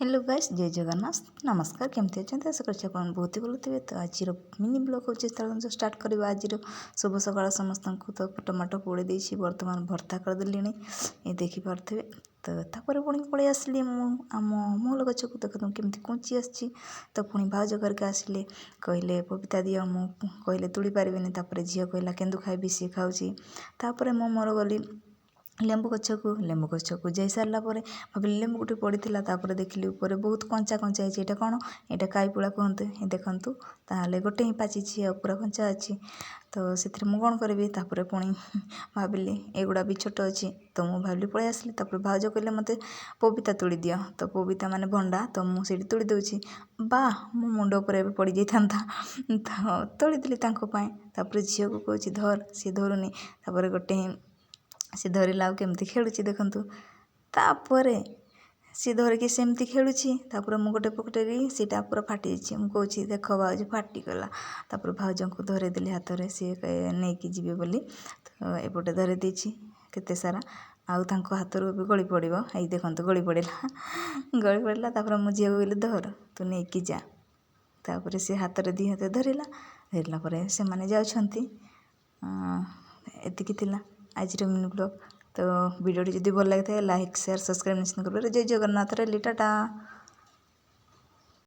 Hello guys, जय जगन्नाथ। नमस्कार, केमती अच्छा आशा करछि आपण बहुत ही भल थे। तो आज मिनी ब्लॉग हो स्टार्ट करवा। आज शुभ सकाल समस्त को। तो टमाटो पोड़ी देछि, बर्तमान भर्ता करदेली ये देखिपे। तो तापर पुणी पलि आसली आम महल गच को। देख केमती कुची आसी। तो पुणी भाउज करके आसिले, कहले पपीता दियो। मु कहले तुली पारिबिनी। तापर झील कहला केंदु खाइबी, सी खाऊँ। तापर मु मोर गली लेंबू गछ को जाई सारा पर भाविली लेंबू गोटे पड़ा। तापर देखिली ऊपर बहुत कंचा कंचा है। यहाँ कौन यहाँ काईपुड़ा कहते देखु। ताहले गोटे ही पाची पूरा कंचा अच्छी। तो से मुझे कौन करी। तापर पुणी भाविली एगुड़ा भी छोट अच्छी। तो मुझे भाविली पलि आसली। तापर भाउज कहले मत पपीता तोड़ी दियो। तो पपीता माने भंडा। तो मुझे तोड़ी दूची। बा मो मुंड उपर पड़ जाता। तो तोड़ी देली। तापर झील को कहूँ धर, सी धरुनी। तापर गोटे ही सी धरला केमती खेलुची देखु। तापर सी धरिकी सेमती खेलुची। तापर मु गोटे पकटेली सीटा पूरा फाटी जाइए। मुझे देख भाउज फाटीगला। तापर भाउज को धरेदेली हाथ में, सी नहीं कि जीवे बोली। तो एपटे धरे देछि केते सारा। आउ तांको हाथरू भी गली पड़ो। ये देखो गली पड़ा गली पड़ा। तापर मु झील कहली धर, तू नहीं कि जा। तापर सी हाथ में दी हाथ धरला पर से माने जाउछंती। एतिकी थिला आज मिनी ब्लॉग। तो वीडियो जदि भल लगी लाइक शेयर सब्सक्राइब निश्चित करें। जय जगन्नाथ। टाटा।